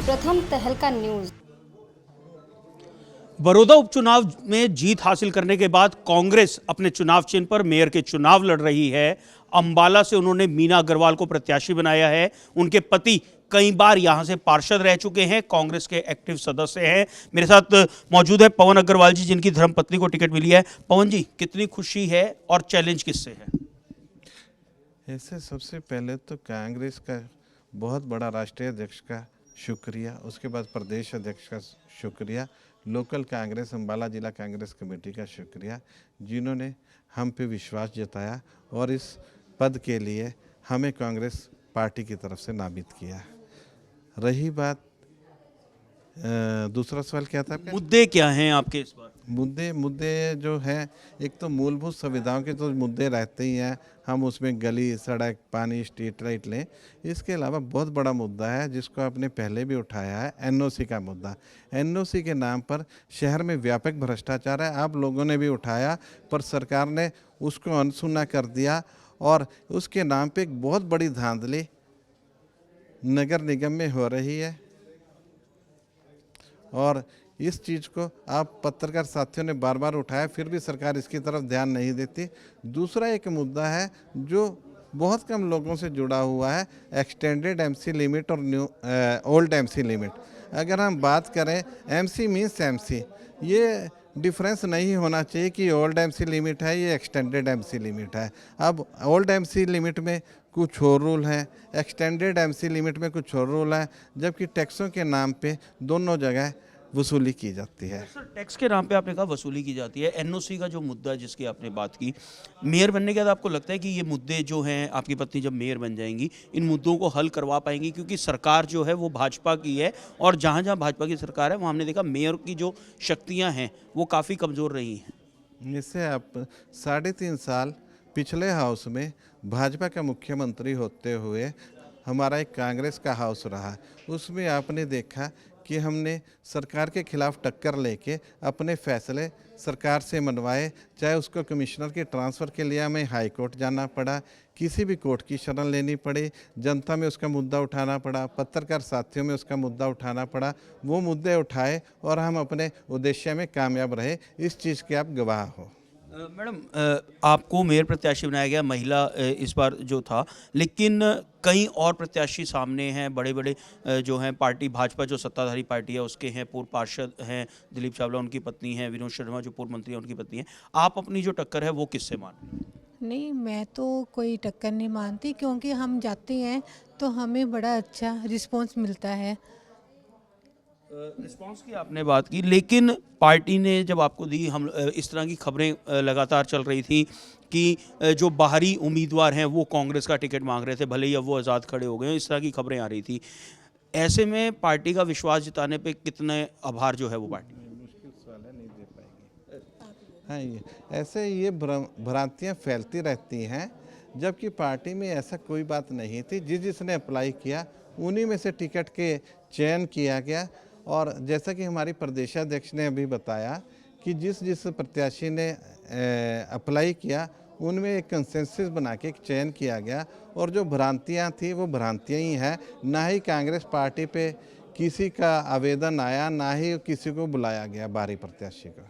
प्रथम तहलका न्यूज। बड़ौदा उपचुनाव में जीत हासिल करने के बाद कांग्रेस अपने चुनाव चिन्ह पर मेयर के चुनाव लड़ रही है। अंबाला से उन्होंने मीना अग्रवाल को प्रत्याशी बनाया है। उनके पति कई बार यहां से पार्षद रह चुके हैं, कांग्रेस के एक्टिव सदस्य हैं। मेरे साथ मौजूद है पवन अग्रवाल जी, जिनकी धर्मपत्नी को टिकट मिली है। पवन जी, कितनी खुशी है और चैलेंज किससे है? ऐसे सबसे पहले तो कांग्रेस का बहुत बड़ा राष्ट्रीय अध्यक्ष का शुक्रिया, उसके बाद प्रदेश अध्यक्ष का शुक्रिया, लोकल कांग्रेस अंबाला जिला कांग्रेस कमेटी का शुक्रिया, जिन्होंने हम पे विश्वास जताया और इस पद के लिए हमें कांग्रेस पार्टी की तरफ से नामित किया। रही बात दूसरा सवाल क्या था आपका? मुद्दे क्या हैं आपके इस बार? मुद्दे जो हैं, एक तो मूलभूत सुविधाओं के तो मुद्दे रहते ही हैं, हम उसमें गली सड़क पानी स्ट्रीट लाइट लें। इसके अलावा बहुत बड़ा मुद्दा है जिसको आपने पहले भी उठाया है, एनओसी का मुद्दा। एनओसी के नाम पर शहर में व्यापक भ्रष्टाचार है, आप लोगों ने भी उठाया, पर सरकार ने उसको अनसुना कर दिया और उसके नाम पे एक बहुत बड़ी धांधली नगर निगम में हो रही है और इस चीज़ को आप पत्रकार साथियों ने बार बार उठाया, फिर भी सरकार इसकी तरफ ध्यान नहीं देती। दूसरा एक मुद्दा है जो बहुत कम लोगों से जुड़ा हुआ है, एक्सटेंडेड एमसी लिमिट और न्यू ओल्ड एमसी लिमिट। अगर हम बात करें, एमसी मीन्स एमसी, ये डिफरेंस नहीं होना चाहिए कि ओल्ड एमसी लिमिट है, ये एक्सटेंडेड एमसी लिमिट है। अब ओल्ड एमसी लिमिट में कुछ और रूल हैं, एक्सटेंडेड एमसी लिमिट में कुछ और रूल हैं, जबकि टैक्सों के नाम पे दोनों जगह वसूली की जाती है। सर, टैक्स के नाम पे आपने कहा वसूली की जाती है। एनओसी का जो मुद्दा है जिसकी आपने बात की, मेयर बनने के बाद आपको लगता है कि ये मुद्दे जो हैं, आपकी पत्नी जब मेयर बन जाएंगी, इन मुद्दों को हल करवा पाएंगी? क्योंकि सरकार जो है वो भाजपा की है और जहाँ जहाँ भाजपा की सरकार है वहाँ हमने देखा मेयर की जो शक्तियाँ हैं वो काफ़ी कमज़ोर रही हैं। जैसे आप 3.5 साल पिछले हाउस में भाजपा का मुख्यमंत्री होते हुए हमारा एक कांग्रेस का हाउस रहा, उसमें आपने देखा कि हमने सरकार के खिलाफ टक्कर लेके अपने फैसले सरकार से मनवाए, चाहे उसको कमिश्नर के ट्रांसफ़र के लिए हमें हाई कोर्ट जाना पड़ा, किसी भी कोर्ट की शरण लेनी पड़ी, जनता में उसका मुद्दा उठाना पड़ा, पत्रकार साथियों में उसका मुद्दा उठाना पड़ा, वो मुद्दे उठाए और हम अपने उद्देश्य में कामयाब रहे। इस चीज़ के आप गवाह हो। मैडम, आपको मेयर प्रत्याशी बनाया गया, महिला इस बार जो था, लेकिन कई और प्रत्याशी सामने हैं, बड़े बड़े जो हैं पार्टी, भाजपा जो सत्ताधारी पार्टी है उसके हैं, पूर्व पार्षद हैं दिलीप चावला, उनकी पत्नी हैं, विनोद शर्मा जो पूर्व मंत्री हैं उनकी पत्नी हैं। आप अपनी जो टक्कर है वो किससे मान रहे हैं? नहीं, मैं तो कोई टक्कर नहीं मानती, क्योंकि हम जाते हैं तो हमें बड़ा अच्छा रिस्पांस मिलता है। रिस्पांस की आपने बात की, लेकिन पार्टी ने जब आपको दी, हम इस तरह की खबरें लगातार चल रही थी कि जो बाहरी उम्मीदवार हैं वो कांग्रेस का टिकट मांग रहे थे, भले ही अब वो आज़ाद खड़े हो गए, इस तरह की खबरें आ रही थी। ऐसे में पार्टी का विश्वास जिताने पे कितने आभार जो है वो पार्टी? मुश्किल सवाल है, नहीं दे पाएगी। हाँ, ये भ्रांतियाँ फैलती रहती हैं, जबकि पार्टी में ऐसा कोई बात नहीं थी। जिसने अप्लाई किया उन्हीं में से टिकट के चयन किया गया और जैसा कि हमारी प्रदेशाध्यक्ष ने अभी बताया कि जिस प्रत्याशी ने अप्लाई किया उनमें एक कंसेंसस बना के एक चयन किया गया और जो भ्रांतियां थी वो भ्रांतियां ही हैं। ना ही कांग्रेस पार्टी पे किसी का आवेदन आया, ना ही किसी को बुलाया गया बाहरी प्रत्याशी को।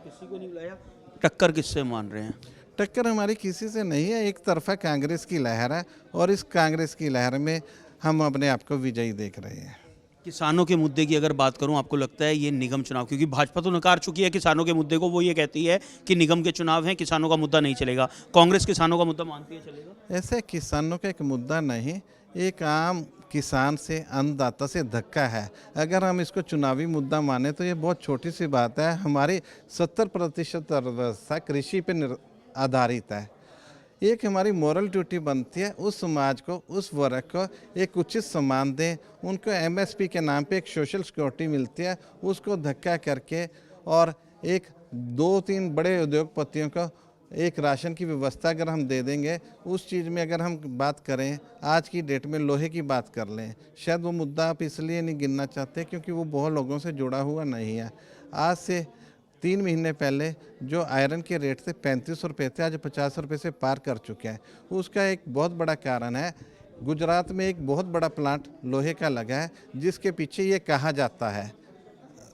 किसी को नहीं बुलाया। टक्कर किससे मान रहे हैं? टक्कर हमारी किसी से नहीं है, एक तरफा कांग्रेस की लहर है और इस कांग्रेस की लहर में हम अपने आप को विजयी देख रहे हैं। किसानों के मुद्दे की अगर बात करूं, आपको लगता है ये निगम चुनाव, क्योंकि भाजपा तो नकार चुकी है किसानों के मुद्दे को, वो ये कहती है कि निगम के चुनाव हैं, किसानों का मुद्दा नहीं चलेगा, कांग्रेस किसानों का मुद्दा मानती है चलेगा? ऐसे किसानों का एक मुद्दा नहीं, एक आम किसान से, अन्नदाता से धक्का है। अगर हम इसको चुनावी मुद्दा माने तो ये बहुत छोटी सी बात है। हमारी 70% अर्थव्यवस्था कृषि पर आधारित है। एक हमारी मॉरल ड्यूटी बनती है उस समाज को, उस वर्ग को एक उचित सम्मान दें, उनको एमएसपी के नाम पे एक सोशल सिक्योरिटी मिलती है, उसको धक्का करके और एक 2-3 बड़े उद्योगपतियों को एक राशन की व्यवस्था अगर हम दे देंगे, उस चीज़ में अगर हम बात करें, आज की डेट में लोहे की बात कर लें, शायद वो मुद्दा आप इसलिए नहीं गिनना चाहते क्योंकि वो बहुत लोगों से जुड़ा हुआ नहीं है। आज से 3 महीने पहले जो आयरन के रेट थे 35 रुपये थे, आज 50 रुपये से पार कर चुके हैं। उसका एक बहुत बड़ा कारण है गुजरात में एक बहुत बड़ा प्लांट लोहे का लगा है, जिसके पीछे ये कहा जाता है,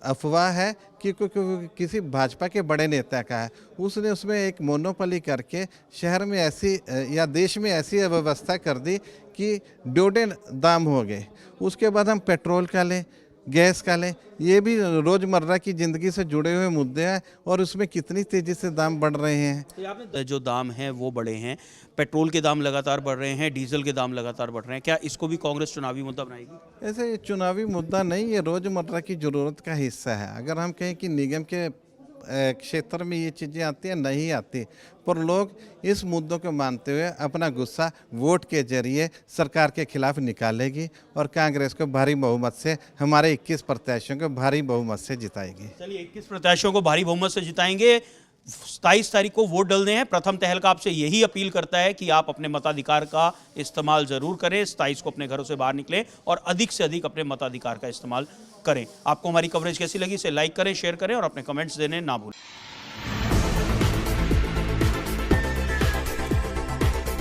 अफवाह है कि किसी भाजपा के बड़े नेता का है। उसने उसमें एक मोनोपोली करके शहर में ऐसी या देश में ऐसी व्यवस्था कर दी कि डोडे दाम हो गए। उसके बाद हम पेट्रोल का लें, गैस का लें, ये भी रोज़मर्रा की ज़िंदगी से जुड़े हुए मुद्दे हैं और उसमें कितनी तेज़ी से दाम बढ़ रहे हैं। तो आपने जो दाम हैं वो बढ़े हैं, पेट्रोल के दाम लगातार बढ़ रहे हैं, डीजल के दाम लगातार बढ़ रहे हैं, क्या इसको भी कांग्रेस चुनावी मुद्दा बनाएगी? ऐसे ये चुनावी मुद्दा नहीं, ये रोज़मर्रा की ज़रूरत का हिस्सा है। अगर हम कहें कि निगम के क्षेत्र में ये चीज़ें आती हैं, नहीं आती, पर लोग इस मुद्दों को मानते हुए अपना गुस्सा वोट के जरिए सरकार के खिलाफ निकालेगी और कांग्रेस को भारी बहुमत से, हमारे 21 प्रत्याशियों को भारी बहुमत से जिताएगी। चलिए 21 प्रत्याशियों को भारी बहुमत से जिताएंगे। 27 तारीख को वोट डालने हैं। प्रथम तहलका आपसे यही अपील करता है कि आप अपने मताधिकार का इस्तेमाल जरूर करें। 27 को अपने घरों से बाहर निकलें और अधिक से अधिक अपने मताधिकार का इस्तेमाल करें। आपको हमारी कवरेज कैसी लगी इसे लाइक करें, शेयर करें और अपने कमेंट्स देने ना भूलें।